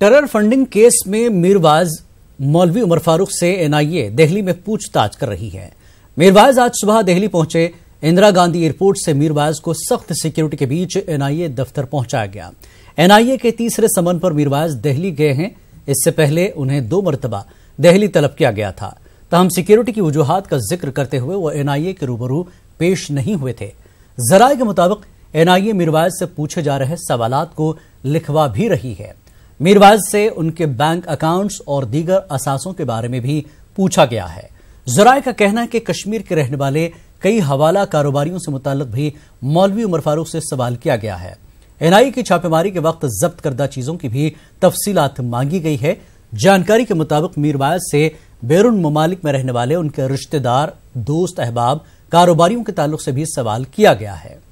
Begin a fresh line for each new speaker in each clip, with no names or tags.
Terror funding case में मीरवाइज मौलवी उमर फारूक से एनआईए दिल्ली में पूछताछ कर रही है। मीरवाइज आज सुबह दिल्ली पहुंचे। इंदिरा गांधी एयरपोर्ट से मीरवाइज को सख्त सिक्योरिटी के बीच एनआईए दफ्तर पहुंचाया गया। एनआईए के तीसरे समन पर मीरवाइज दिल्ली गए हैं। इससे पहले उन्हें 2 मरतबा दिल्ली तलब किया गया था। तहम सिक्योरिटी की वजूहात का जिक्र करते हुए वो एनआईए के रूबरू पेश नहीं हुए थे। जराये के मुताबिक एनआईए मीरवाइज से पूछे जा रहे सवालात को लिखवा भी रही है। मीरवाइज से उनके बैंक अकाउंट्स और दीगर असासों के बारे में भी पूछा गया है। जराये का कहना है कि कश्मीर के रहने वाले कई हवाला कारोबारियों से मुताल्लिक भी मौलवी उमर फारूक से सवाल किया गया है। एनआईए की छापेमारी के वक्त जब्त करदा चीजों की भी तफसीलात मांगी गई है। जानकारी के मुताबिक मीरवाइज से बैरून ममालिक में रहने वाले उनके रिश्तेदार, दोस्त, अहबाब, कारोबारियों के ताल्लुक से भी सवाल किया गया है।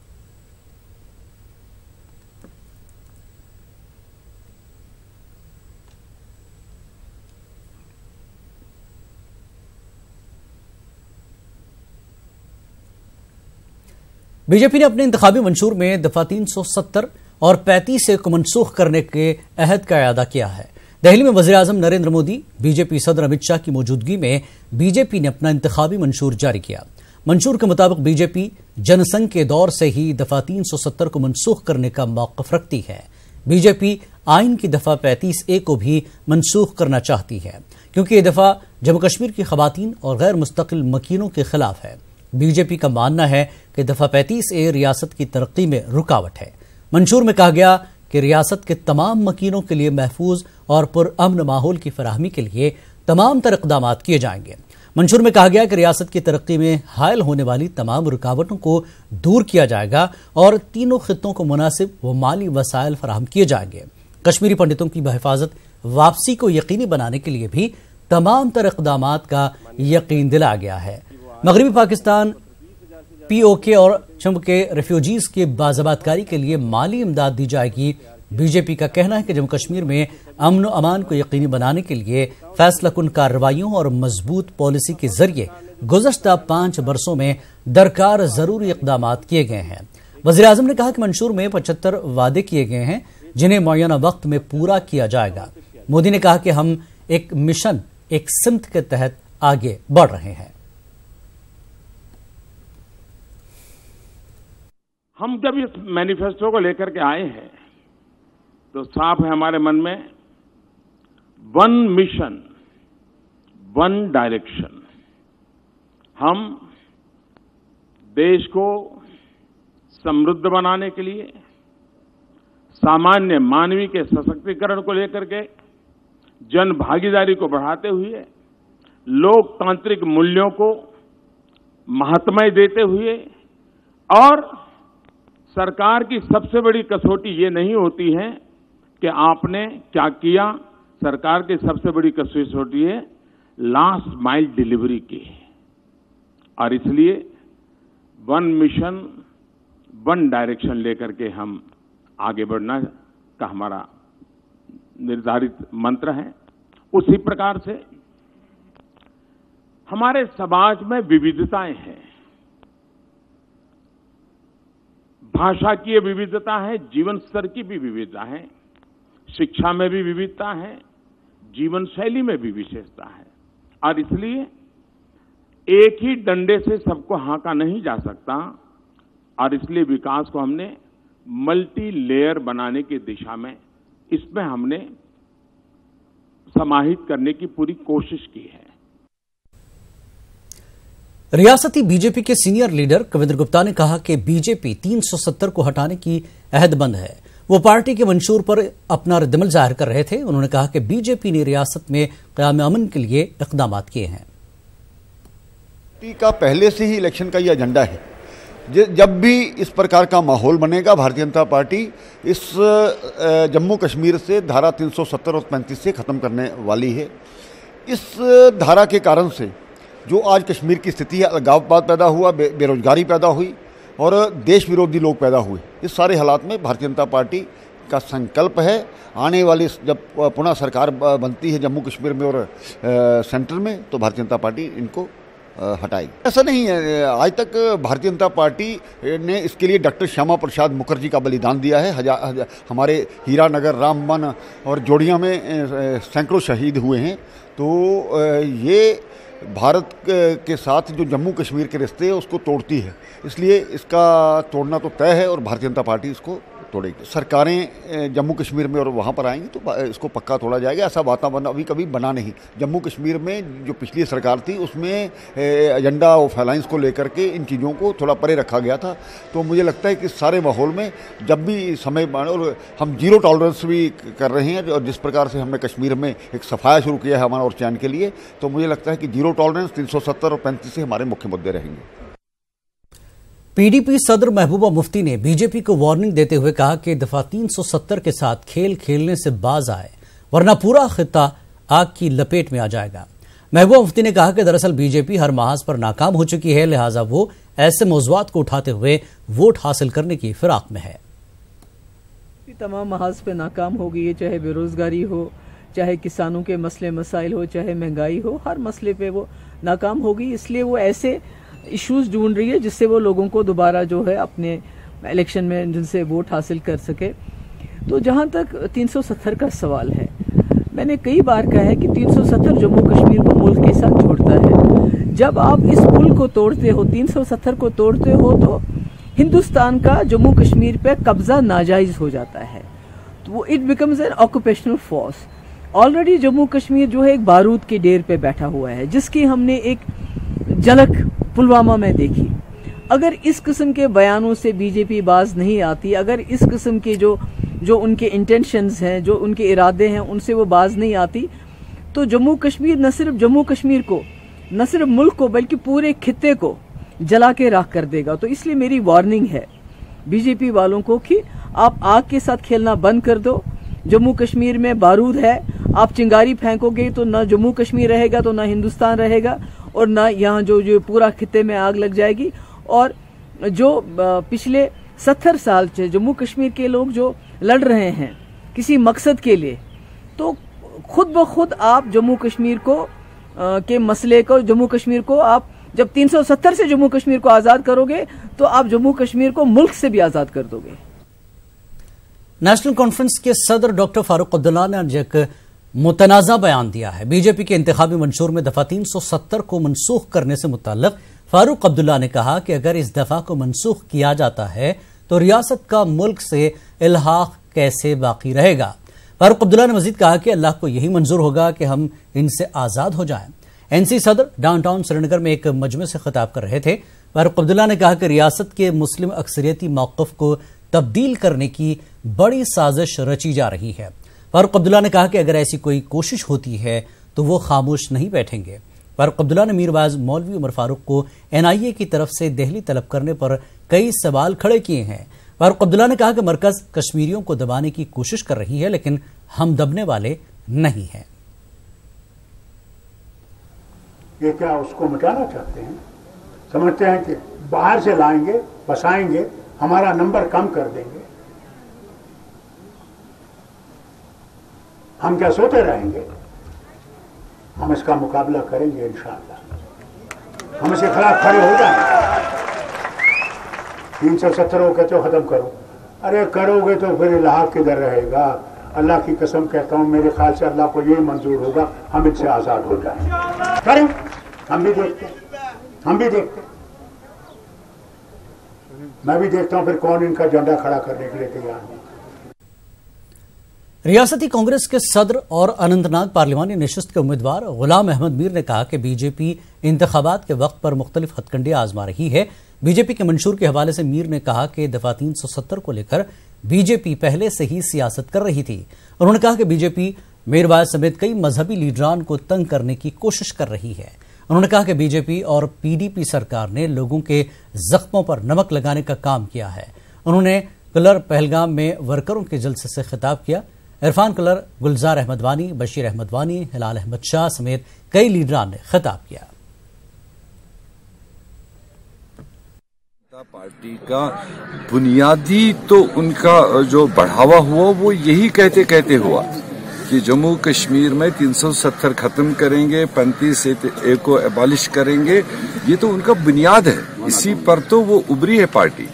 बीजेपी ने अपने इंतखाबी मंशूर में दफा 370 और 35A को मनसूख करने के अहद का इरादा किया है। दिल्ली में वज़ीर-ए-आज़म नरेंद्र मोदी, बीजेपी सदर अमित शाह की मौजूदगी में बीजेपी ने अपना इंतखाबी मंशूर जारी किया। मंशूर के मुताबिक बीजेपी जनसंघ के दौर से ही दफा 370 को मनसूख करने का मौक़िफ़ रखती है। बीजेपी आइन की दफा 35A को भी मनसूख करना चाहती है, क्योंकि यह दफा जम्मू कश्मीर की खवातीन और गैर मुस्तकिल मकीनों के खिलाफ है। बीजेपी का मानना है कि दफा 35A रियासत की तरक्की में रुकावट है। मंशूर में कहा गया कि रियासत के तमाम मकीनों के लिए महफूज और पुरअमन माहौल की फराहमी के लिए तमाम तर इक़दाम किए जाएंगे। मंशूर में कहा गया कि रियासत की तरक्की में हायल होने वाली तमाम रुकावटों को दूर किया जाएगा और तीनों खित्तों को मुनासिब व माली वसाइल फराहम किए जाएंगे। कश्मीरी पंडितों की बहिफाजत वापसी को यकीनी बनाने के लिए भी तमाम तर इक़दाम का यकीन दिलाया गया है। मगरबी पाकिस्तान, POK और जम्मू के रेफ्यूजीज के बाज़ाबातकारी के लिए माली इमदाद दी जाएगी। बीजेपी का कहना है कि जम्मू कश्मीर में अमन व अमान को यकीनी बनाने के लिए फैसलाकुन कार्रवाइयों और मजबूत पॉलिसी के जरिए गुज़श्ता 5 बरसों में दरकार जरूरी इक़दाम किए गए हैं। वज़ीर-ए-आज़म ने कहा कि मंशूर में 75 वादे किए गए हैं, जिन्हें मुअय्यना वक्त में पूरा किया जाएगा। मोदी ने कहा कि हम एक मिशन, एक सिमत के तहत आगे बढ़ रहे हैं।
हम जब इस मैनिफेस्टो को लेकर के आए हैं तो साफ है हमारे मन में, वन मिशन, वन डायरेक्शन। हम देश को समृद्ध बनाने के लिए, सामान्य मानवी के सशक्तिकरण को लेकर के, जन भागीदारी को बढ़ाते हुए, लोकतांत्रिक मूल्यों को महत्व देते हुए, और सरकार की सबसे बड़ी कसौटी ये नहीं होती है कि आपने क्या किया, सरकार की सबसे बड़ी कसौटी है लास्ट माइल डिलीवरी की। और इसलिए वन मिशन, वन डायरेक्शन लेकर के हम आगे बढ़ना का हमारा निर्धारित मंत्र है। उसी प्रकार से हमारे समाज में विविधताएं हैं। भाषा की विविधता है, जीवन स्तर की भी विविधता है, शिक्षा में भी विविधता है, जीवन शैली में भी विशेषता है। और इसलिए एक ही डंडे से सबको हाँका नहीं जा सकता, और इसलिए विकास को हमने मल्टी लेयर बनाने की दिशा में, इसमें हमने समाहित करने की पूरी कोशिश की है।
रियासती बीजेपी के सीनियर लीडर कविंद्र गुप्ता ने कहा कि बीजेपी 370 को हटाने की अहदबंद है। वो पार्टी के मंशूर पर अपना रद्दमल जाहिर कर रहे थे। उन्होंने कहा कि बीजेपी ने रियासत में क़याम अमन के लिए इक़दाम किए हैं।
पार्टी का पहले से ही इलेक्शन का ये एजेंडा है। जब भी इस प्रकार का माहौल बनेगा, भारतीय जनता पार्टी इस जम्मू कश्मीर से धारा 370 और 35 से ख़त्म करने वाली है। इस धारा के कारण से जो आज कश्मीर की स्थिति है, अलगाववाद पैदा हुआ, बेरोजगारी पैदा हुई और देश विरोधी लोग पैदा हुए। इस सारे हालात में भारतीय जनता पार्टी का संकल्प है, आने वाली जब पुनः सरकार बनती है जम्मू कश्मीर में और सेंटर में, तो भारतीय जनता पार्टी इनको हटाएगी। ऐसा नहीं है, आज तक भारतीय जनता पार्टी ने इसके लिए डॉक्टर श्यामा प्रसाद मुखर्जी का बलिदान दिया है। हमारे हीरानगर, रामबन और जोड़िया में सैकड़ों शहीद हुए हैं। तो ये भारत के साथ जो जम्मू कश्मीर के रिश्ते हैं उसको तोड़ती है, इसलिए इसका तोड़ना तो तय है और भारतीय जनता पार्टी इसको तोड़ेगी। सरकारें जम्मू कश्मीर में और वहाँ पर आएंगी तो इसको पक्का तोड़ा जाएगा। ऐसा वातावरण अभी कभी बना नहीं। जम्मू कश्मीर में जो पिछली सरकार थी उसमें एजेंडा ऑफ अलायंस को लेकर के इन चीज़ों को थोड़ा परे रखा गया था। तो मुझे लगता है कि सारे माहौल में जब भी समय बने, और हम जीरो टॉलरेंस भी कर रहे हैं, और जिस प्रकार से हमने कश्मीर में एक सफाया शुरू किया है अमन और चैन के लिए, तो मुझे लगता है कि जीरो टॉलरेंस 370 और 35 से हमारे मुख्य मुद्दे रहेंगे।
पीडीपी सदर महबूबा मुफ्ती ने बीजेपी को वार्निंग देते हुए कहा कि दफा 370 के साथ खेल खेलने से बाज आए, वरना पूरा खित्ता आग की लपेट में आ जाएगा। महबूबा मुफ्ती ने कहा कि दरअसल बीजेपी हर महाज पर नाकाम हो चुकी है, लिहाजा वो ऐसे मौज़ूआत को उठाते हुए वोट हासिल करने की फिराक में है।
तमाम महाज पे नाकाम हो गई है, चाहे बेरोजगारी हो, चाहे किसानों के मसले मसाइल हो, चाहे महंगाई हो, हर मसले पे वो नाकाम हो गई। इसलिए वो ऐसे इश्यूज ढूंढ रही है जिससे वो लोगों को दोबारा जो है अपने इलेक्शन में जिनसे वोट हासिल कर सके। तो जहां तक 370 का सवाल है, मैंने कई बार कहा है कि 370 जम्मू कश्मीर को मुल्क के साथ जोड़ता है। जब आप इस पुल को तोड़ते हो, 370 को तोड़ते हो, तो हिंदुस्तान का जम्मू कश्मीर पे कब्जा नाजायज हो जाता है। तो वो it becomes N occupational force. Already Jammu Kashmir जो है एक बारूद के ढेर पे बैठा हुआ है, जिसकी हमने एक झलक पुलवामा में देखी। अगर इस किस्म के बयानों से बीजेपी बाज नहीं आती, अगर इस किस्म के जो उनके इंटेंशंस हैं, जो उनके इरादे हैं, उनसे वो बाज नहीं आती, तो जम्मू कश्मीर न सिर्फ जम्मू कश्मीर को, न सिर्फ मुल्क को, बल्कि पूरे खित्ते को जला के राख कर देगा। तो इसलिए मेरी वार्निंग है बीजेपी वालों को कि आप आग के साथ खेलना बंद कर दो। जम्मू कश्मीर में बारूद है, आप चिंगारी फेंकोगे तो ना जम्मू कश्मीर रहेगा, तो ना हिंदुस्तान रहेगा, और ना यहाँ जो पूरा खित्ते में आग लग जाएगी। और जो पिछले 70 साल से जम्मू कश्मीर के लोग जो लड़ रहे हैं किसी मकसद के लिए, तो खुद ब खुद आप जम्मू कश्मीर को के मसले को, जम्मू कश्मीर को आप जब 370 से जम्मू कश्मीर को आजाद करोगे तो आप जम्मू कश्मीर को मुल्क से भी आजाद कर दोगे।
नेशनल कॉन्फ्रेंस के सदर डॉक्टर फारूक अब्दुल्ला ने आज एक मुतनाज़ा बयान दिया है। बीजेपी के इंतखाबी मंशूर में दफा 370 को मनसूख करने से मुताल्लिक फारूक अब्दुल्ला ने कहा कि अगर इस दफा को मनसूख किया जाता है तो रियासत का मुल्क से इल्हाक कैसे बाकी रहेगा। फारूक अब्दुल्ला ने मजीद कहा कि अल्लाह को यही मंजूर होगा कि हम इनसे आजाद हो जाएं। एनसी सदर डाउनटाउन श्रीनगर में एक मजमे से खिताब कर रहे थे। फारूक अब्दुल्ला ने कहा कि रियासत के मुस्लिम अक्सरियती मौक़िफ़ को तब्दील करने की बड़ी साजिश रची जा रही है। फारूक अब्दुल्ला ने कहा कि अगर ऐसी कोई कोशिश होती है तो वो खामोश नहीं बैठेंगे। फारूक अब्दुल्ला ने मीरवाइज मौलवी उमर फारूक को NIA की तरफ से दिल्ली तलब करने पर कई सवाल खड़े किए हैं। फारूक अब्दुल्ला ने कहा कि मरकज कश्मीरियों को दबाने की कोशिश कर रही है, लेकिन हम दबने वाले नहीं हैं।
ये क्या उसको मिटाना चाहते हैं? समझते हैं कि बाहर से लाएंगे, बसाएंगे, हमारा नंबर कम कर देंगे, हम क्या सोते रहेंगे? हम इसका मुकाबला करेंगे इंशाअल्लाह। हम इसके खिलाफ खड़े हो जाएंगे। 370 को कहते हो खत्म करो, अरे करोगे तो फिर इलाहा किधर रहेगा? अल्लाह की कसम कहता हूं, मेरे ख्याल से अल्लाह को यही मंजूर होगा हम इनसे आजाद हो जाएं। करें, हम भी देखते, हम भी देखते, मैं भी देखता हूं फिर कौन इनका झंडा खड़ा करने के लिए तैयार है।
रियासती कांग्रेस के सदर और अनंतनाग पार्लिमानी नशिस्त के उम्मीदवार गुलाम अहमद मीर ने कहा कि बीजेपी इंतखाबात के वक्त पर मुख्तलिफ हथकंडे आजमा रही है। बीजेपी के मंशूर के हवाले से मीर ने कहा कि दफा 370 को लेकर बीजेपी पहले से ही सियासत कर रही थी। उन्होंने कहा कि बीजेपी मीरवाइज समेत कई मजहबी लीडरान को तंग करने की कोशिश कर रही है। उन्होंने कहा कि बीजेपी और PDP सरकार ने लोगों के जख्मों पर नमक लगाने का काम किया है। उन्होंने कलर पहलगाम में वर्करों के जलसे से खिताब किया। इरफान कलर, गुलजार अहमद वानी, बशीर अहमद वानी, हिलाल अहमद शाह समेत कई लीडरान ने खिताब किया।
पार्टी का बुनियादी तो उनका जो बढ़ावा हुआ वो यही कहते कहते हुआ कि जम्मू कश्मीर में 370 खत्म करेंगे, 35A को एबॉलिश करेंगे, ये तो उनका बुनियाद है। इसी पर तो वो उभरी है पार्टी।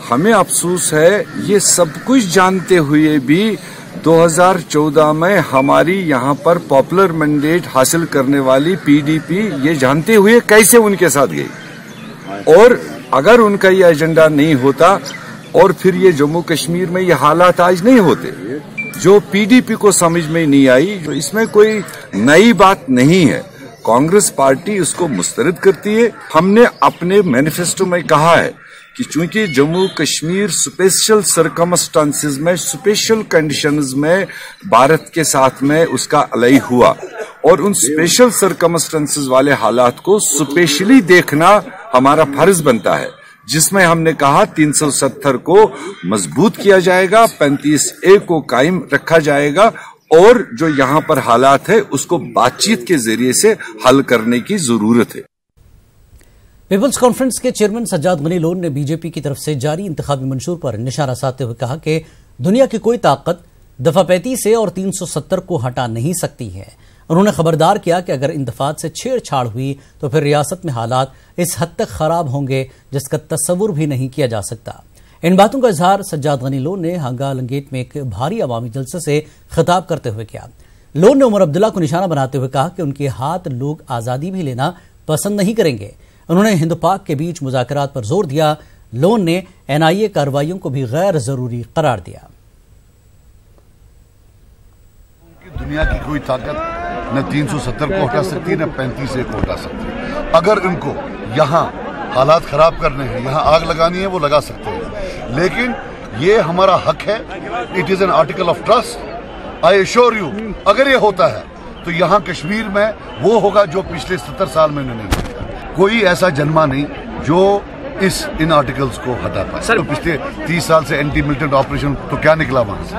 हमें अफसोस है ये सब कुछ जानते हुए भी 2014 में हमारी यहाँ पर पॉपुलर मैंडेट हासिल करने वाली PDP ये जानते हुए कैसे उनके साथ गई। और अगर उनका ये एजेंडा नहीं होता और फिर ये जम्मू कश्मीर में ये हालात आज नहीं होते, जो PDP को समझ में नहीं आई, जो इसमें कोई नई बात नहीं है। कांग्रेस पार्टी उसको मुस्तरद करती है। हमने अपने मैनिफेस्टो में कहा है कि चूंकि जम्मू कश्मीर स्पेशल सर्कमस्टांसेस में, स्पेशल कंडीशंस में भारत के साथ में उसका अलई हुआ और उन स्पेशल सर्कमस्टांसेस वाले हालात को स्पेशली देखना हमारा फर्ज बनता है, जिसमें हमने कहा 370 को मजबूत किया जाएगा, 35A को कायम रखा जाएगा और जो यहां पर हालात है उसको बातचीत के जरिए से हल करने की जरूरत है।
पीपल्स कॉन्फ्रेंस के चेयरमैन सज्जाद गनी लोन ने बीजेपी की तरफ से जारी इंतखाबी मंशूर पर निशाना साधते हुए कहा कि दुनिया की कोई ताकत दफा 35A और 370 को हटा नहीं सकती है। उन्होंने खबरदार किया कि अगर इन दफात से छेड़छाड़ हुई तो फिर रियासत में हालात इस हद तक खराब होंगे जिसका तस्वुर भी नहीं किया जा सकता। इन बातों का इजहार सज्जाद गनी लोन ने हंगा लंगेट में एक भारी अवामी जलसे से खिताब करते हुए किया। लोन ने उमर अब्दुल्ला को निशाना बनाते हुए कहा कि उनके हाथ लोग आजादी भी लेना पसंद नहीं करेंगे। उन्होंने हिंद पाक के बीच मुज़ाकरात पर जोर दिया। लोन ने NIA कार्रवाइयों को भी गैर जरूरी करार दिया।
दुनिया की कोई ताकत न 370 को हटा सकती न 35A को हटा सकती। अगर इनको यहाँ हालात खराब करने हैं, यहाँ आग लगानी है, वो लगा सकते हैं, लेकिन ये हमारा हक है। It is an article of trust. I assure you, अगर ये होता है तो यहाँ कश्मीर में वो होगा जो पिछले 70 साल में नहीं किया। कोई ऐसा जन्मा नहीं जो इन आर्टिकल्स को हटा पाए। तो पिछले 30 साल से एंटी मिलिटेंट ऑपरेशन तो क्या निकला वहां से?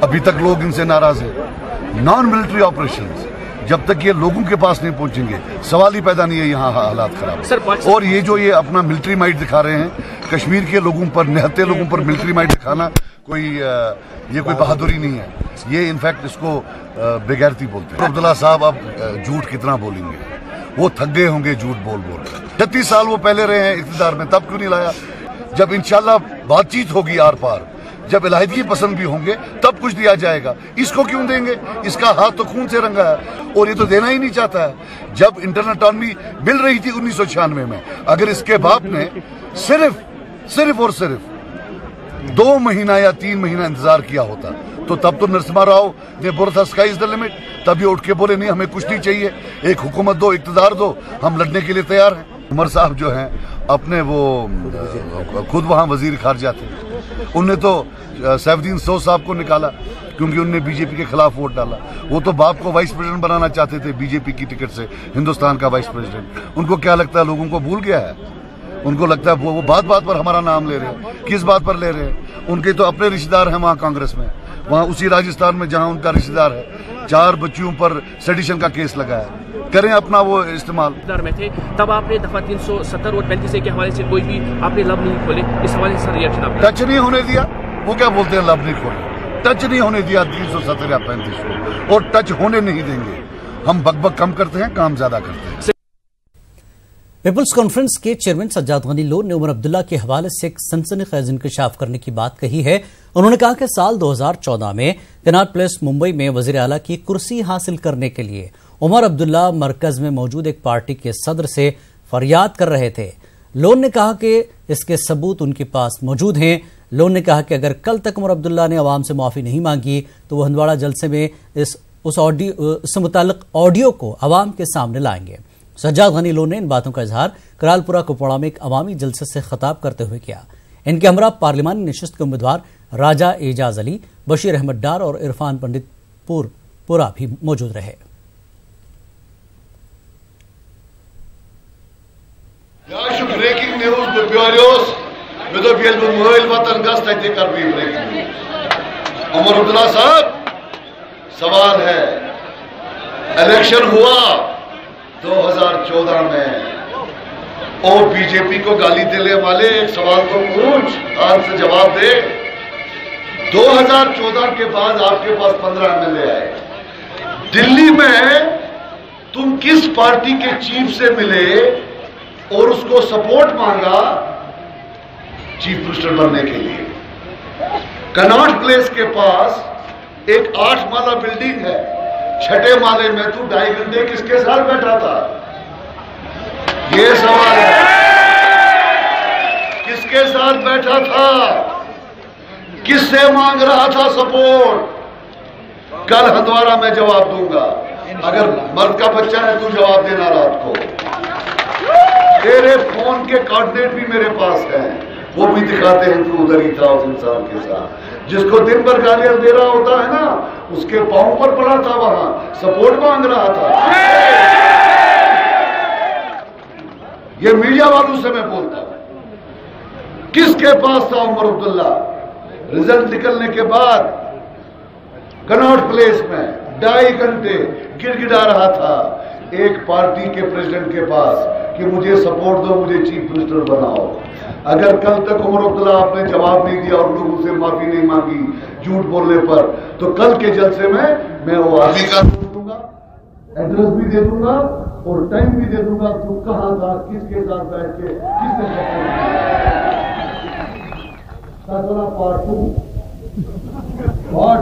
अभी तक लोग इनसे नाराज हैं। नॉन मिलिट्री ऑपरेशंस जब तक ये लोगों के पास नहीं पहुंचेंगे, सवाल ही पैदा नहीं है यहाँ हालात खराब। और ये जो ये अपना मिलिट्री माइट दिखा रहे हैं कश्मीर के लोगों पर, निहत्ते लोगों पर मिलिट्री माइट दिखाना ये कोई बहादुरी नहीं है। ये इनफैक्ट इसको बेगैरती बोलते हैं। अब्दुल्ला साहब अब झूठ कितना बोलेंगे? वो थक गए होंगे झूठ बोल बोल कर। 36 साल वो पहले रहे हैं इक़्तिदार में, तब क्यों नहीं लाया? जब इंशाल्लाह बातचीत होगी आर पार, जब इलाहिदगी पसंद भी होंगे, तब कुछ दिया जाएगा। इसको क्यों देंगे? इसका हाथ तो खून से रंगा है और ये तो देना ही नहीं चाहता है। जब इंटरनल ऑटोनॉमी मिल रही थी 1996 में, अगर इसके बाप ने सिर्फ और सिर्फ 2 महीना या 3 महीना इंतजार किया होता तो तब तो नरसिम्हा राव ने बोला था स्काई इज द लिमिट। तब ये उठ के बोले नहीं, हमें कुछ नहीं चाहिए, एक हुकूमत दो, इक़्तिदार दो, हम लड़ने के लिए तैयार हैं। उमर साहब जो हैं अपने वो खुद वहाँ वजीर खारजा थे, उनने तो सैफुद्दीन सोह साहब को निकाला क्योंकि उनने बीजेपी के खिलाफ वोट डाला। वो तो बाप को वाइस प्रेसिडेंट बनाना चाहते थे बीजेपी की टिकट से, हिंदुस्तान का वाइस प्रेसिडेंट। उनको क्या लगता है लोगों को भूल गया है? उनको लगता है वो बात बात पर हमारा नाम ले रहे हैं। किस बात पर ले रहे हैं? उनके तो अपने रिश्तेदार हैं वहाँ कांग्रेस में, वहाँ उसी राजस्थान में जहाँ उनका रिश्तेदार है। 4 बच्चियों पर सेडिशन का केस लगा है। करें अपना वो इस्तेमाल।
में थे तब आपने दफा 370 और 35A के हवाले से कोई भी आपने लब नहीं खोले, इस हवाले से रिएक्शन आपने?
टच नहीं होने दिया। वो क्या बोलते हैं लब नहीं खोले? टच नहीं होने दिया 370 या 35 को, और टच होने नहीं देंगे। हम बकबक कम करते हैं, काम ज्यादा करते हैं।
पीपल्स कॉन्फ्रेंस के चेयरमैन सज्जाद गनी लोन ने उमर अब्दुल्ला के हवाले से एक सनसनीखेज इंकशाफ करने की बात कही है। उन्होंने कहा कि साल 2014 में कनॉट प्लेस मुंबई में वजीर आला की कुर्सी हासिल करने के लिए उमर अब्दुल्ला मरकज में मौजूद एक पार्टी के सदर से फरियाद कर रहे थे। लोन ने कहा कि इसके सबूत उनके पास मौजूद हैं। लोन ने कहा कि अगर कल तक उमर अब्दुल्ला ने अवाम से माफी नहीं मांगी तो वो हंदवाड़ा जलसे में इससे मुताल्लिक ऑडियो को अवाम के सामने लाएंगे। सज्जाद गनी लोन ने इन बातों का इजहार करालपुरा कुपवाड़ा में एक अवामी जलसे से खिताब करते हुए किया। इनके हमरा पार्लिमानी नशिस्त के उम्मीदवार राजा एजाज अली, बशीर अहमद डार और इरफान पंडित पुरा भी मौजूद रहे।
ब्रेकिंग न्यूज उमर अब्दुल्ला साहब, सवाल है, इलेक्शन हुआ 2014 में और बीजेपी को गाली देने वाले एक सवाल को पूछ, आज से जवाब दे। 2014 के बाद आपके पास 15 MLA आए, दिल्ली में तुम किस पार्टी के चीफ से मिले और उसको सपोर्ट मांगा चीफ मिनिस्टर बनने के लिए? कनॉट प्लेस के पास एक 8 माला बिल्डिंग है, 6ठे माले में तू 2.5 घंटे किसके साथ बैठा था? ये सवाल है, किसके साथ बैठा था? किससे मांग रहा था सपोर्ट? कल हंदवारा में जवाब दूंगा। अगर मर्द का बच्चा है तू जवाब देना रात को। तेरे फोन के कोऑर्डिनेट भी मेरे पास हैं, वो भी दिखाते हैं तू उधर ही था उस इंसान के साथ जिसको दिन भर गालियां दे रहा होता है ना, उसके पांव पर पड़ा था, वहां सपोर्ट मांग रहा था। ये मीडिया वालों से मैं बोलता हूं, किसके पास था उमर अब्दुल्ला? रिजल्ट निकलने के बाद कनॉट प्लेस में 2.5 घंटे गिड़गिड़ा रहा था एक पार्टी के प्रेसिडेंट के पास कि मुझे सपोर्ट दो, मुझे चीफ मिनिस्टर बनाओ। अगर कल तक उमर अब्दुल्ला आपने जवाब नहीं दिया और लोगों से माफी नहीं मांगी झूठ बोलने पर, तो कल के जलसे में मैं वो आदमी का दूंगा, एड्रेस भी दे दूंगा और टाइम भी दे दूंगा, तू कहां था, किसके साथ बैठ के, पार्ट 2 पार्ट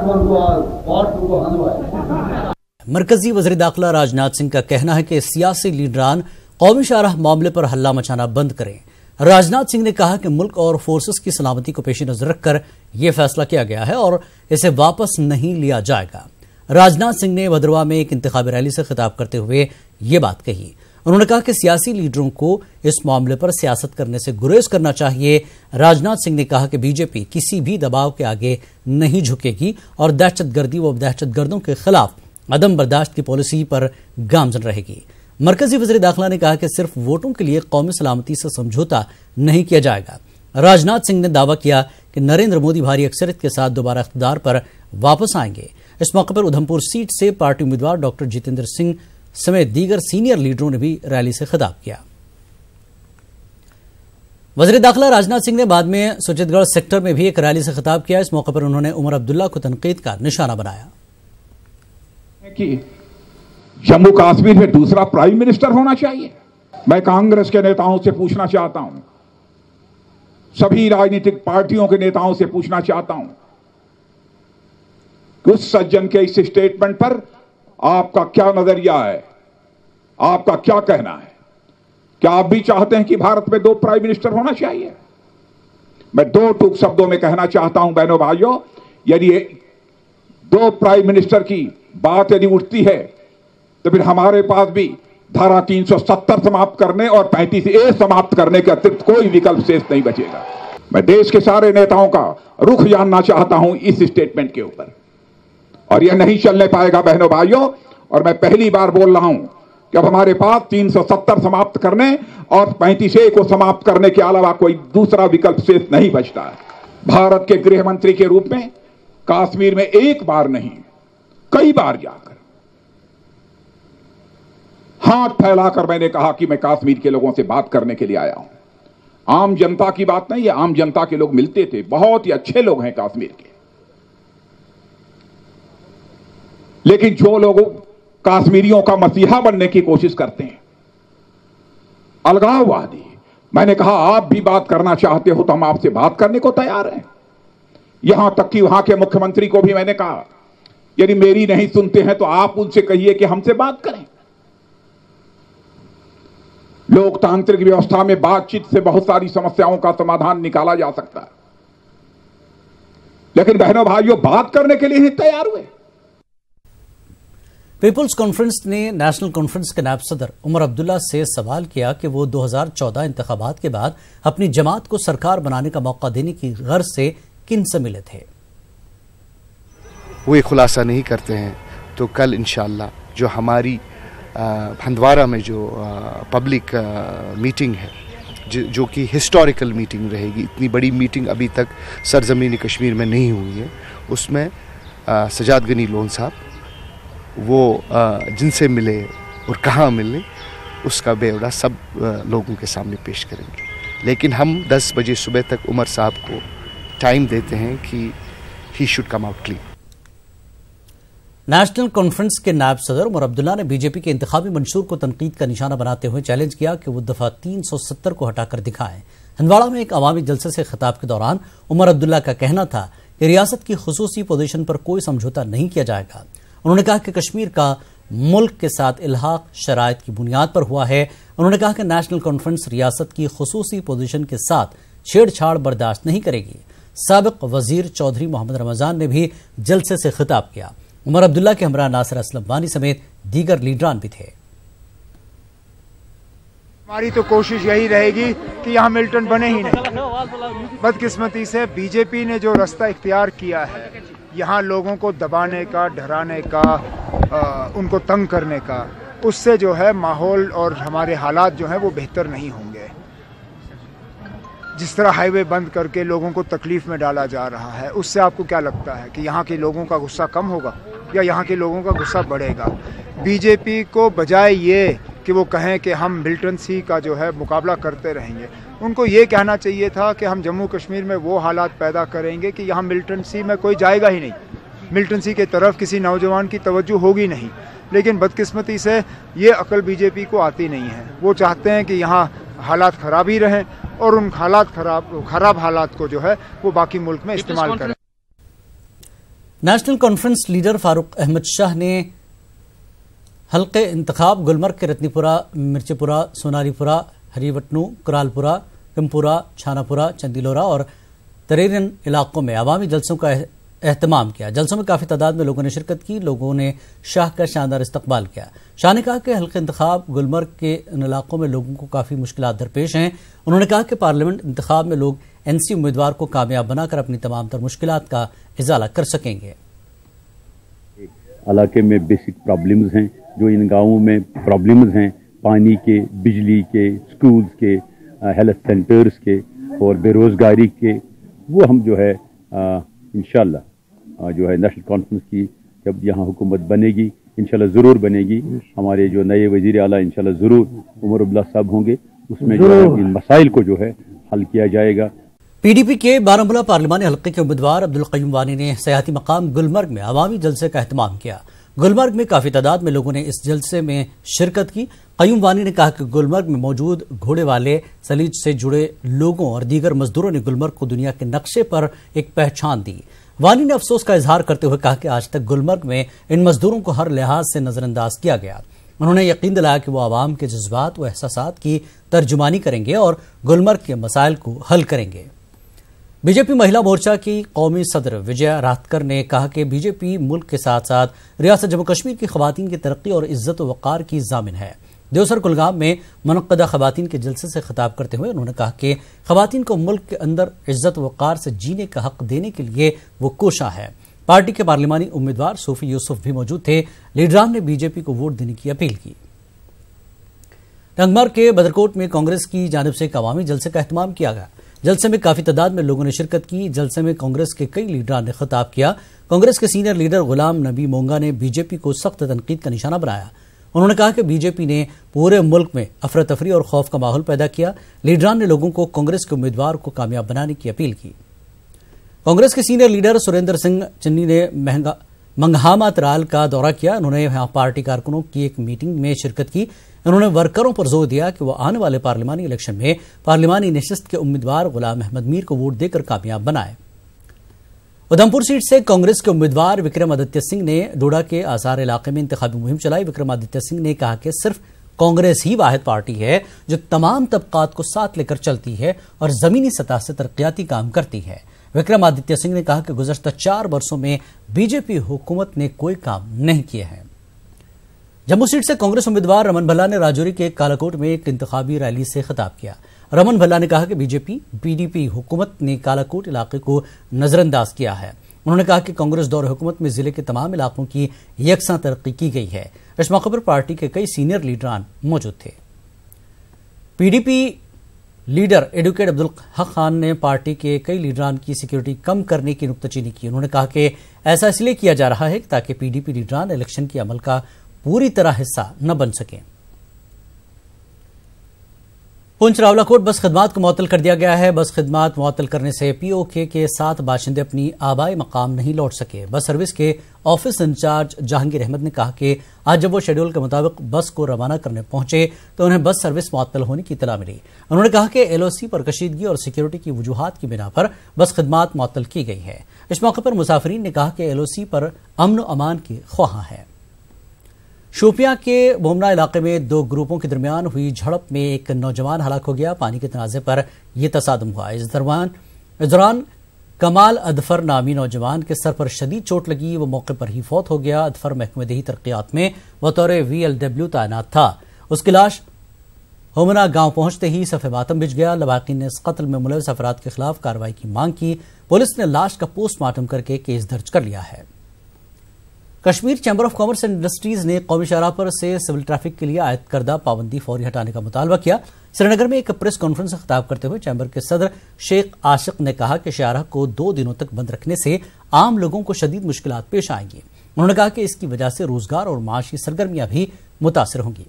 2 को हलवा।
मरकजी वज़ीर दाखिला राजनाथ सिंह का कहना है कि सियासी लीडरान कौमी शाहराह मामले पर हल्ला मचाना बंद करें। राजनाथ सिंह ने कहा कि मुल्क और फोर्सेस की सलामती को पेश नजर रखकर यह फैसला किया गया है और इसे वापस नहीं लिया जाएगा। राजनाथ सिंह ने भद्रवाह में एक इंतखाबी रैली से खिताब करते हुए ये बात कही। उन्होंने कहा कि सियासी लीडरों को इस मामले पर सियासत करने से गुरेज करना चाहिए। राजनाथ सिंह ने कहा कि बीजेपी किसी भी दबाव के आगे नहीं झुकेगी और दहशतगर्दी व दहशतगर्दों के खिलाफ अदम बर्दाश्त की पॉलिसी पर गामजन रहेगी। मरकजी वज़ीर दाखिला ने कहा कि सिर्फ वोटों के लिए कौमी सलामती से समझौता नहीं किया जाएगा। राजनाथ सिंह ने दावा किया कि नरेंद्र मोदी भारी अक्सरियत के साथ दोबारा इख्तियार पर वापस आएंगे। इस मौके पर उधमपुर सीट से पार्टी उम्मीदवार डॉक्टर जितेंद्र सिंह समेत दीगर सीनियर लीडरों ने भी रैली से खिताब किया। वज़ीर दाखिला राजनाथ सिंह ने बाद में सुचितगढ़ सेक्टर में भी एक रैली से खिताब किया। इस मौके पर उन्होंने उमर अब्दुल्ला को तनकीद का निशाना बनाया
कि जम्मू कश्मीर में दूसरा प्राइम मिनिस्टर होना चाहिए। मैं कांग्रेस के नेताओं से पूछना चाहता हूं, सभी राजनीतिक पार्टियों के नेताओं से पूछना चाहता हूं कि उस सज्जन के इस स्टेटमेंट पर आपका क्या नजरिया है, आपका क्या कहना है? क्या आप भी चाहते हैं कि भारत में 2 प्राइम मिनिस्टर होना चाहिए? मैं 2 टूक शब्दों में कहना चाहता हूं बहनों भाइयों, यदि 2 प्राइम मिनिस्टर की बात यदि उठती है तो फिर हमारे पास भी धारा 370 समाप्त करने और 35A समाप्त करने के अतिरिक्त कोई विकल्प शेष नहीं बचेगा। मैं देश के सारे नेताओं का रुख जानना चाहता हूं इस स्टेटमेंट के ऊपर, और यह नहीं चलने पाएगा बहनों भाइयों। और मैं पहली बार बोल रहा हूं कि अब हमारे पास 370 समाप्त करने और 35A को समाप्त करने के अलावा कोई दूसरा विकल्प शेष नहीं बचता है। भारत के गृह मंत्री के रूप में कश्मीर में एक बार नहीं कई बार जाकर हाथ फैलाकर मैंने कहा कि मैं कश्मीर के लोगों से बात करने के लिए आया हूं। आम जनता की बात नहीं है, आम जनता के लोग मिलते थे, बहुत ही अच्छे लोग हैं कश्मीर के। लेकिन जो लोग कश्मीरियों का मसीहा बनने की कोशिश करते हैं, अलगाववादी, मैंने कहा आप भी बात करना चाहते हो तो हम आपसे बात करने को तैयार हैं। यहां तक कि वहां के मुख्यमंत्री को भी मैंने कहा यदि मेरी नहीं सुनते हैं तो आप उनसे कहिए कि हमसे बात करें। लोकतांत्रिक व्यवस्था में बातचीत से बहुत सारी समस्याओं का समाधान निकाला जा सकता है, लेकिन बहनों भाइयों बात करने के लिए ही तैयार हुए।
पीपुल्स कॉन्फ्रेंस ने नेशनल कॉन्फ्रेंस के नायब सदर उमर अब्दुल्ला से सवाल किया कि वो 2014 इंतखाबात के बाद अपनी जमात को सरकार बनाने का मौका देने की गर्ज से किन से मिले थे।
वो ये खुलासा नहीं करते हैं तो कल इंशाअल्लाह जो हमारी हंदवारा में जो पब्लिक मीटिंग है, जो कि हिस्टोरिकल मीटिंग रहेगी, इतनी बड़ी मीटिंग अभी तक सरजमीन कश्मीर में नहीं हुई है, उसमें सजाद गनी लोन साहब वो जिनसे मिले और कहाँ मिले उसका बेवड़ा सब लोगों के सामने पेश करेंगे। लेकिन हम 10 बजे सुबह तक उमर साहब को टाइम देते हैं कि he should come out clean.
National conference के नायब सदर उमर अब्दुल्ला ने बीजेपी के इंतखाबी मंशूर को तनकीद का निशाना बनाते हुए चैलेंज किया कि वो दफा 370 को हटाकर दिखाएं। हंदवाड़ा में एक अवामी जलसे से खिताब के दौरान उमर अब्दुल्ला का कहना था कि रियासत की खुसूसी पोजीशन पर कोई समझौता नहीं किया जाएगा। उन्होंने कहा कि कश्मीर का मुल्क के साथ इल्हाक शराइत की बुनियाद पर हुआ है। उन्होंने कहा कि नेशनल कॉन्फ्रेंस रियासत की खुसूसी पोजीशन के साथ छेड़छाड़ बर्दाश्त नहीं करेगी। साबिक वजीर चौधरी मोहम्मद रमजान ने भी जलसे से खिताब किया। उमर अब्दुल्ला के हमरा नासिर असलम वानी समेत दीगर लीडरान भी थे।
हमारी तो कोशिश यही रहेगी कि यहाँ मिल्टन बने ही नहीं। बदकिस्मती से बीजेपी ने जो रास्ता इख्तियार किया है, यहाँ लोगों को दबाने का, डराने का, उनको तंग करने का, उससे जो है माहौल और हमारे हालात जो है वो बेहतर नहीं होंगे। जिस तरह हाईवे बंद करके लोगों को तकलीफ में डाला जा रहा है, उससे आपको क्या लगता है कि यहाँ के लोगों का गुस्सा कम होगा या यहाँ के लोगों का गुस्सा बढ़ेगा? बीजेपी को बजाय ये कि वो कहें कि हम मिलिटेंसी का जो है मुकाबला करते रहेंगे, उनको ये कहना चाहिए था कि हम जम्मू कश्मीर में वो हालात पैदा करेंगे कि यहाँ मिलिटेंसी में कोई जाएगा ही नहीं, मिलिटेंसी के तरफ किसी नौजवान की तवज्जो होगी नहीं। लेकिन बदकिस्मती से ये अकल बीजेपी को आती नहीं है। वो चाहते हैं कि यहाँ हालात ख़राब ही रहें और उन खराब हालात को जो है वो बाकी मुल्क में इस्तेमाल करें।
National conference leader Farooq Ahmad Shah ने हल्के इंतखाब गुलमर्ग के रत्नीपुरा, मिर्चीपुरा, सोनारीपुरा, हरीवटनू, कुरालपुरा, कमपुरा, छानापुरा, चंदीलोरा और तरेरन इलाकों में अवामी जलसों का एहतमाम किया। जलसों में काफी तादाद में लोगों ने शिरकत की। लोगों ने शाह का शानदार इस्तकबाल किया। शाह ने कहा कि हल्के इंतखाब गुलमर्ग के इन इलाकों में लोगों को काफी मुश्किलात दरपेश हैं। उन्होंने कहा कि पार्लियामेंट इंतखाब में लोग एनसी उम्मीदवार को कामयाब बनाकर अपनी तमाम तर मुश्किलात का इजाला कर सकेंगे।
इलाके में बेसिक प्रॉब्लम्स हैं, जो इन गांवों में प्रॉब्लम्स हैं, पानी के, बिजली के, स्कूल्स के, हेल्थ सेंटर्स के और बेरोजगारी के, वो हम जो है इंशाल्लाह जो है नेशनल कॉन्फ्रेंस की जब यहाँ हुकूमत बनेगी, इंशाल्लाह ज़रूर बनेगी, हमारे जो नए वज़ीर आला इंशाल्लाह ज़रूर उमर अब्दुल्ला साहब होंगे, उसमें जो है इन मसाइल को जो है हल किया जाएगा।
पीडीपी के बारामूला पार्लिमानी हल्के के उम्मीदवार अब्दुल क़य्यूम वानी ने सयाहती मकाम गुलमर्ग में अवामी जलसे का एहतमाम किया। गुलमर्ग में काफी तादाद में लोगों ने इस जलसे में शिरकत की। क़य्यूम वानी ने कहा कि गुलमर्ग में मौजूद घोड़े वाले, सलीज से जुड़े लोगों और दीगर मजदूरों ने गुलमर्ग को दुनिया के नक्शे पर एक पहचान दी। वानी ने अफसोस का इजहार करते हुए कहा कि आज तक गुलमर्ग में इन मजदूरों को हर लिहाज से नजरअंदाज किया गया। उन्होंने यकीन दिलाया कि वो आवाम के जज्बात व एहसासात की तर्जुमानी करेंगे और गुलमर्ग के मसाइल को हल करेंगे। बीजेपी महिला मोर्चा की कौमी सदर विजया राहतकर ने कहा कि बीजेपी मुल्क के साथ साथ रियासत जम्मू कश्मीर की खवातीन की तरक्की और इज्जत व वक़ार की जामिन है। देवसर कुलगाम में मुनक़्क़दा खवातीन के जलसे से खिताब करते हुए उन्होंने कहा कि खवातीन को मुल्क के अंदर इज्जत व वक़ार से जीने का हक देने के लिए वो कोशा है। पार्टी के पार्लिमानी उम्मीदवार सूफी यूसुफ भी मौजूद थे। लीडरान ने बीजेपी को वोट देने की अपील की। टंगमर्ग के बदरकोट में कांग्रेस की जानिब से एक अवामी जलसे का एहतमाम किया गया। जलसे में काफी तादाद में लोगों ने शिरकत की। जलसे में कांग्रेस के कई लीडरान ने खिताब किया। कांग्रेस के सीनियर लीडर गुलाम नबी मोंगा ने बीजेपी को सख्त तनकीद का निशाना बनाया। उन्होंने कहा कि बीजेपी ने पूरे मुल्क में अफरा तफरी और खौफ का माहौल पैदा किया। लीडरान ने लोगों को कांग्रेस के उम्मीदवार को कामयाब बनाने की अपील की। कांग्रेस के सीनियर लीडर सुरेंद्र सिंह चन्नी ने मंगहामा तराल का दौरा किया। उन्होंने यहां पार्टी कारकुनों की एक मीटिंग में शिरकत की। उन्होंने वर्करों पर जोर दिया कि वो आने वाले पार्लिमानी इलेक्शन में पार्लिमानी नशिस्त के उम्मीदवार गुलाम अहमद मीर को वोट देकर कामयाब बनाए। उधमपुर सीट से कांग्रेस के उम्मीदवार विक्रमादित्य सिंह ने डोडा के आसार इलाके में इंतखाबी मुहिम चलाई। विक्रमादित्य सिंह ने कहा कि सिर्फ कांग्रेस ही वाहिद पार्टी है जो तमाम तबकात को साथ लेकर चलती है और जमीनी सतह से तरक्याती काम करती है। विक्रमादित्य सिंह ने कहा कि गुज़श्ता 4 वर्षों में बीजेपी हुकूमत ने कोई काम नहीं किए हैं। जम्मू सीट से कांग्रेस उम्मीदवार रमन भल्ला ने राजौरी के कालाकोट में एक इंतखाबी रैली से खिताब किया। रमन भल्ला ने कहा कि बीजेपी पीडीपी हुकूमत ने कालाकोट इलाके को नजरअंदाज किया है। उन्होंने कहा कि कांग्रेस दौर हुकूमत में जिले के तमाम इलाकों की यकसां तरक्की की गई है। इस मौके पर पार्टी के कई सीनियर लीडरान मौजूद थे। PDP leader advocate Abdul Haq Khan ने पार्टी के कई लीडरान की सिक्योरिटी कम करने की नुक्ताचीनी की। उन्होंने कहा कि ऐसा इसलिए किया जा रहा है ताकि पीडीपी लीडरान इलेक्शन के अमल का पूरी तरह हिस्सा न बन सके। पुंछ रावलाकोट बस खिदमात को मुअत्तल कर दिया गया है। बस खिदमात मुअत्तल करने से पीओके के 7 बाशिंदे अपनी आबाई मकाम नहीं लौट सके। बस सर्विस के ऑफिस इंचार्ज जहांगीर अहमद ने कहा कि आज जब वो शेड्यूल के मुताबिक बस को रवाना करने पहुंचे तो उन्हें बस सर्विस मुअत्तल होने की इत्तला मिली। उन्होंने कहा कि एलओसी पर कशीदगी और सिक्योरिटी की वजूहात की बिना पर बस खिदमात मुअत्तल की गई है। इस मौके पर मुसाफिरीन ने कहा कि एलओसी पर अमन व अमान की ख्वाहां है। शोपियां के बोमना इलाके में 2 ग्रुपों के दरमियान हुई झड़प में एक नौजवान हलाक हो गया। पानी के तनाजे पर यह तसादुम हुआ। इस दौरान कमाल अदफर नामी नौजवान के सर पर शदीद चोट लगी। वो मौके पर ही फौत हो गया। अदफर महकमे दही तरक्यात में बतौर VLW तैनात था। उसकी लाश होमना गांव पहुंचते ही सफ़े मातम बिछ गया। लवाकिन ने इस कत्ल में मुलविस अफराद के खिलाफ कार्रवाई की मांग की। पुलिस ने लाश का पोस्टमार्टम करके केस दर्ज कर लिया है। Kashmir chamber of commerce and industries ने कौमी शाहराह पर से सिविल ट्रैफिक के लिए आयद करदा पाबंदी फौरी हटाने का मुतालबा किया। श्रीनगर में एक प्रेस कॉन्फ्रेंस से खिताब करते हुए चैम्बर के सदर शेख आशिक ने कहा कि शाहराह को 2 दिनों तक बंद रखने से आम लोगों को शदीद मुश्किलात पेश आएंगी। उन्होंने कहा कि इसकी वजह से रोजगार और माशी सरगर्मियां भी मुतासिर होंगी।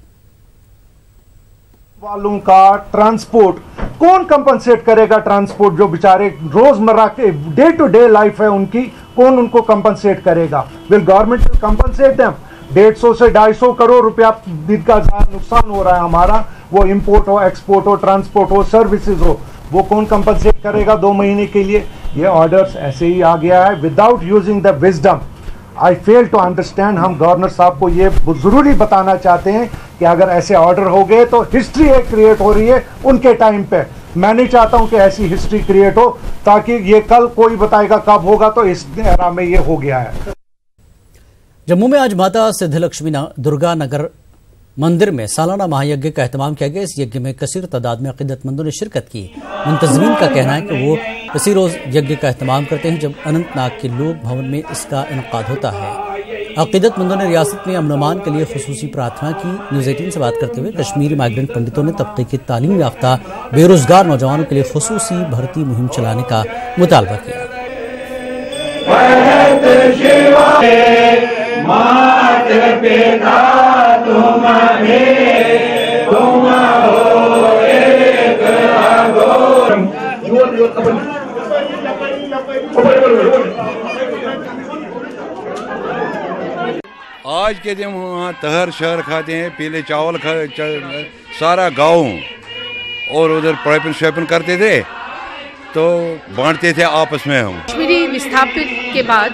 वालों का ट्रांसपोर्ट कौन कंपनसेट करेगा? ट्रांसपोर्ट जो बेचारे रोजमर्रा के डे टू डे लाइफ है उनकी, कौन उनको कंपनसेट करेगा? Will government compensate them? 150 से 250 करोड़ रुपया दिन का नुकसान हो रहा है हमारा। वो इंपोर्ट हो, एक्सपोर्ट हो, ट्रांसपोर्ट हो, सर्विसेज हो, वो कौन कंपनसेट करेगा 2 महीने के लिए? ये ऑर्डर्स ऐसे ही आ गया है without using the wisdom. I fail to understand. हम गवर्नर साहब को ये जरूरी बताना चाहते हैं कि अगर ऐसे ऑर्डर हो गए तो हिस्ट्री क्रिएट हो रही है उनके टाइम पे। मैं नहीं चाहता हूं कि ऐसी हिस्ट्री क्रिएट हो ताकि ये कल कोई बताएगा कब होगा तो इस एरा में ये हो गया है।
जम्मू में आज माता सिद्धलक्ष्मी दुर्गा नगर मंदिर में सालाना महायज्ञ का एहतमाम किया गया। इस यज्ञ में कसीर तादाद में अकीदतमंदों ने शिरकत की। मुंतज़मीन का कहना है कि वो इसी रोज यज्ञ का एहतमाम करते हैं जब अनंतनाग के लोक भवन में इसका इनकाद होता है। अकीदतमंदों ने रियासत में अमन-अमान के लिए खुसूसी प्रार्थना की। न्यूज़ 18 से बात करते हुए कश्मीरी माइग्रेंट पंडितों ने तबके की तालीम याफ्ता बेरोजगार नौजवानों के लिए खुसूसी भर्ती मुहिम चलाने का मुतालबा किया।
आज के दिन वहाँ तहर शहर खाते हैं, पीले चावल सारा गाँव, और उधर पैपन शैपन करते थे तो बांटते थे आपस में। हम
कश्मीरी विस्थापित के बाद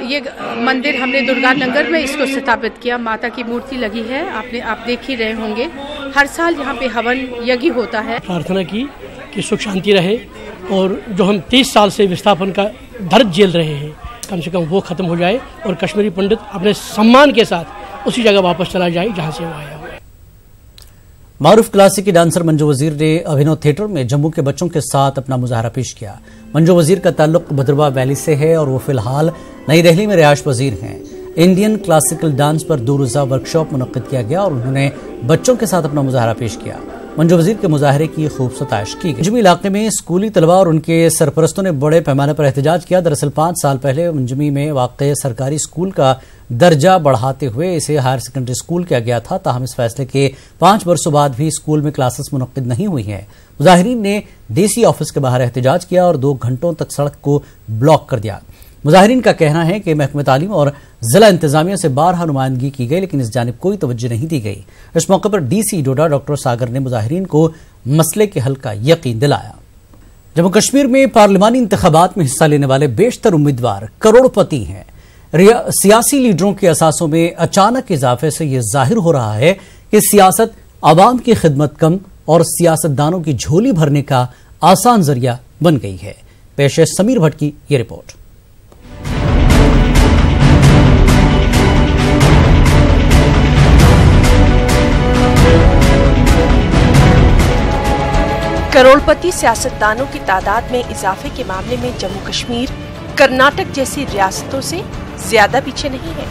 ये मंदिर हमने दुर्गा नगर में इसको स्थापित किया। माता की मूर्ति लगी है, आप देख ही रहे होंगे। हर साल यहाँ पे हवन यज्ञ होता है।
प्रार्थना की कि सुख शांति रहे और जो हम 30 साल से विस्थापन का दर्द झेल रहे हैं कम से कम वो खत्म हो जाए और कश्मीरी पंडित अपने सम्मान के साथ उसी जगह वापस चला जाए जहाँ से वो आया।
मारूफ क्लासिकी डांसर मंजू वजीर ने अभिनव थिएटर में जम्मू के बच्चों के साथ अपना मुजाहरा पेश किया। मंजू वजीर का ताल्लुक भद्रवा वैली से है और वो फिलहाल नई दिल्ली में रिहाइश पजीर हैं। इंडियन क्लासिकल डांस पर 2 रोज़ा वर्कशॉप मुनक्किद किया गया और उन्होंने बच्चों के साथ अपना मुजाहरा पेश किया। मंजू वजीर के मुजाहरे की खूब सताइश की गई। मंजमी इलाके में स्कूली तलबा और उनके सरपरस्तों ने बड़े पैमाने पर एहतजाज किया। दरअसल 5 साल पहले मंजमी में वाक़े सरकारी स्कूल का दर्जा बढ़ाते हुए इसे हायर सेकेंडरी स्कूल किया गया था। ताहम इस फैसले के 5 वर्षों बाद भी स्कूल में क्लासेस मुनक्किद नहीं हुई हैं। मुजाहिरीन ने DC ऑफिस के बाहर एहतजाज किया और 2 घंटों तक सड़क को ब्लॉक कर दिया। मुजाहिरीन का कहना है कि महकमे तालीम और जिला इंतजामिया से बारहा नुमाइंदगी की गई लेकिन इस जानिब कोई तवज्जो नहीं दी गई। इस मौके पर DC डोडा डॉक्टर सागर ने मुजाहिरीन को मसले के हल का यकीन दिलाया। जम्मू कश्मीर में पार्लिमानी इंतखाबात में हिस्सा लेने वाले बेशतर उम्मीदवार करोड़पति हैं। सियासी लीडरों के असासों में अचानक इजाफे से यह जाहिर हो रहा है कि सियासत आवाम की खिदमत कम और सियासतदानों की झोली भरने का आसान जरिया बन गई है। पेश है समीर भट्ट की यह रिपोर्ट।
करोड़पति सियासतदानों की तादाद में इजाफे के मामले में जम्मू कश्मीर कर्नाटक जैसी रियासतों से ज्यादा पीछे नहीं है।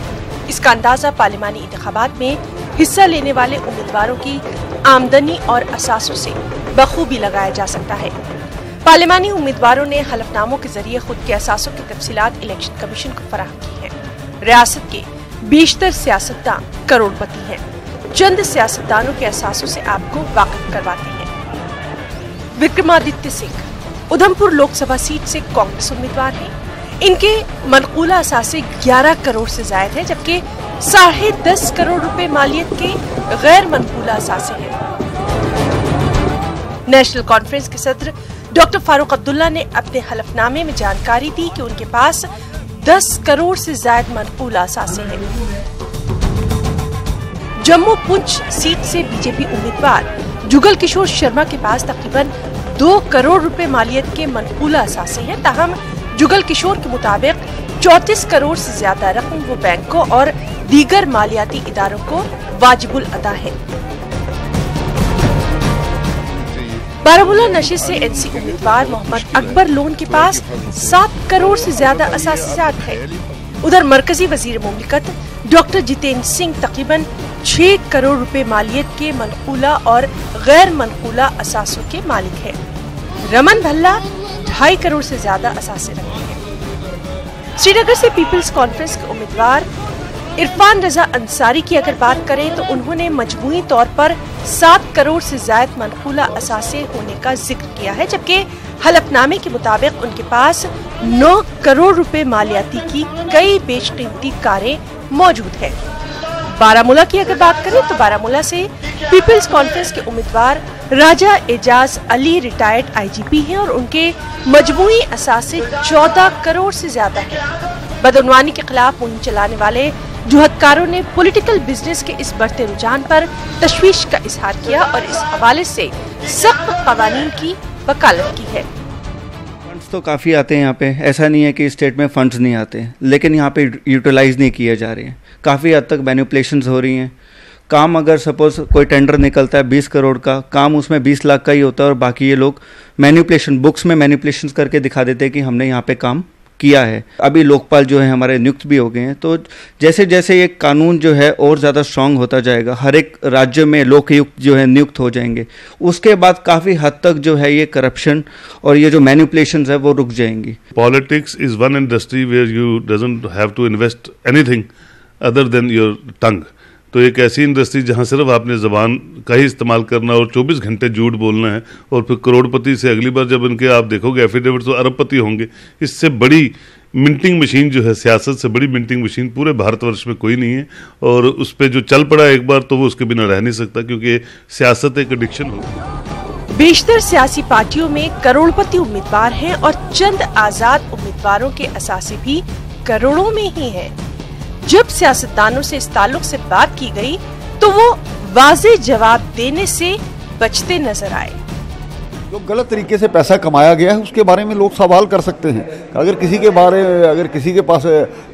इसका अंदाजा पार्लिमानी इंतखाबात में हिस्सा लेने वाले उम्मीदवारों की आमदनी और असासों से बखूबी लगाया जा सकता है। पार्लिमानी उम्मीदवारों ने हलफनामों के जरिए खुद के असासों की तफसीलात इलेक्शन कमीशन को फराहम की है। रियासत के बेशतर सियासतदान करोड़पति हैं। चंद सियासतदानों के असासों से आपको वाकिफ करवाते हैं। विक्रमादित्य सिंह उधमपुर लोकसभा सीट से कांग्रेस उम्मीदवार हैं। इनके मनकूला असासे 11 करोड़ से ज्यादा है, जबकि 10.5 करोड़ रुपए मालियत के गैर मनकूला असासे हैं। नेशनल कॉन्फ्रेंस के सदर डॉक्टर फारूक अब्दुल्ला ने अपने हलफनामे में जानकारी दी कि उनके पास 10 करोड़ से ज्यादा मनकूला असासे हैं। जम्मू पुंछ सीट से बीजेपी उम्मीदवार जुगल किशोर शर्मा के पास तकरीबन 2 करोड़ रुपए मालियत के मनकूला असासे हैं। ताहम जुगल किशोर के मुताबिक 34 करोड़ से ज्यादा रकम वो बैंकों और दीगर मालियाती इदारों को वाजिबुल अदा है। बारामूला नशे से एनसी उम्मीदवार मोहम्मद अकबर लोन के पास 7 करोड़ से ज्यादा असासात है। उधर मरकजी वजीर मुमलिकत डॉक्टर जितेंद्र सिंह तकरीबन 6 करोड़ रुपए मालियत के मनकूला और गैर मनकूला असासों के मालिक है। रमन भल्ला 2.5 करोड़ से ज्यादा असासे रखते हैं। श्रीनगर से पीपल्स कॉन्फ्रेंस के उम्मीदवार इरफान रजा अंसारी की अगर बात करें तो उन्होंने मजमूई तौर पर 7 करोड़ से ज्यादा मनकूला असासे होने का जिक्र किया है, जबकि हलफनामे के मुताबिक उनके पास 9 करोड़ रुपए मालियाती की कई बेशकीमती कारें मौजूद है। बारामूला की अगर बात करें तो बारामूला से पीपल्स कॉन्फ्रेंस के उम्मीदवार राजा एजाज अली रिटायर्ड आईजीपी हैं और उनके मजमूई असासे 14 करोड़ से ज्यादा है। बदउनवानी के खिलाफ मुहिम चलाने वाले जुहदकारों ने पॉलिटिकल बिजनेस के इस बढ़ते रुझान पर तशवीश का इजहार किया और इस हवाले से सख्त कवानीन की वकालत की है।
फंड्स तो काफ़ी आते हैं यहाँ पे, ऐसा नहीं है कि स्टेट में फंड्स नहीं आते, लेकिन यहाँ पे यूटिलाइज नहीं किए जा रहे हैं। काफ़ी हद तक मैनिपुलेशंस हो रही हैं। काम अगर सपोज कोई टेंडर निकलता है 20 करोड़ का, काम उसमें 20 लाख का ही होता है और बाकी ये लोग मैनिपुलेशन बुक्स में मैनिपुलेशंस करके दिखा देते हैं कि हमने यहाँ पे काम किया है। अभी लोकपाल जो है हमारे नियुक्त भी हो गए हैं, तो जैसे जैसे ये कानून जो है और ज़्यादा स्ट्रांग होता जाएगा, हर एक राज्य में लोकायुक्त जो है नियुक्त हो जाएंगे, उसके बाद काफ़ी हद तक जो है ये करप्शन और ये जो मैनिपुलेशंस है वो रुक जाएंगी।
Politics is one industry where you doesn't have to invest anything other than your tongue. तो एक ऐसी इंडस्ट्री जहां सिर्फ आपने ज़बान का ही इस्तेमाल करना और 24 घंटे झूठ बोलना है और फिर करोड़पति से अगली बार जब इनके आप देखोगे एफिडेविट तो अरबपति होंगे। इससे बड़ी मिंटिंग मशीन जो है, सियासत से बड़ी मिंटिंग मशीन पूरे भारतवर्ष में कोई नहीं है और उस पर जो चल पड़ा एक बार तो वो उसके बिना रह नहीं सकता, क्योंकि सियासत एक एडिक्शन होगी।
बेशतर सियासी पार्टियों में करोड़पति उम्मीदवार हैं और चंद आजाद उम्मीदवारों के असासे भी करोड़ों में ही हैं। जब सियासतदानों से इस ताल्लुक से बात की गई तो वो वाज़ेह जवाब देने से बचते नजर आए।
जो गलत तरीके से पैसा कमाया गया है उसके बारे में लोग सवाल कर सकते हैं। अगर किसी के पास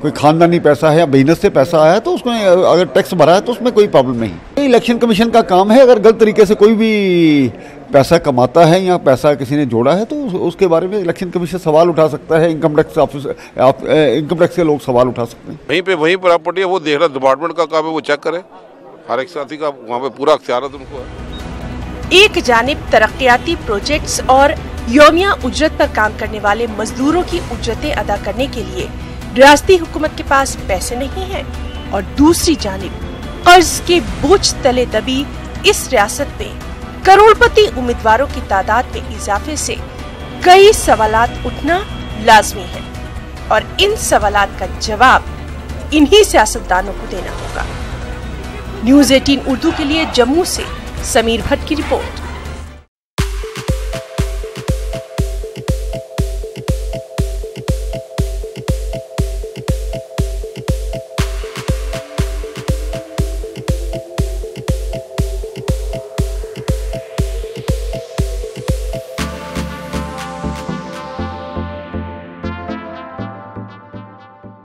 कोई खानदानी पैसा है या बिजनेस से पैसा आया है तो उसमें अगर टैक्स भरा है तो उसमें कोई प्रॉब्लम नहीं। इलेक्शन कमीशन का काम है, अगर गलत तरीके से कोई भी पैसा कमाता है या पैसा किसी ने जोड़ा है तो उसके बारे में इलेक्शन कमीशन सवाल उठा सकता है। इनकम टैक्स के लोग सवाल उठा सकते हैं।
वहीं प्रॉपर्टी है वो देखना डिपार्टमेंट का काम है, वो चेक करे। हर एक साथी का वहाँ पे पूरा अख्तियार उनको है।
एक जानिब तरक्याती प्रोजेक्ट्स और यौमिया उजरत पर काम करने वाले मजदूरों की उजरतें अदा करने के लिए रियासती हुकूमत के पास पैसे नहीं है और दूसरी जानिब कर्ज के बोझ तले दबी इस रियासत में करोड़पति उम्मीदवारों की तादाद में इजाफे से कई सवालात उठना लाजमी है और इन सवालात का जवाब इन्हीं सियासतदानों को देना होगा। न्यूज़ 18 उर्दू के लिए जम्मू से समीर भट्ट की रिपोर्ट।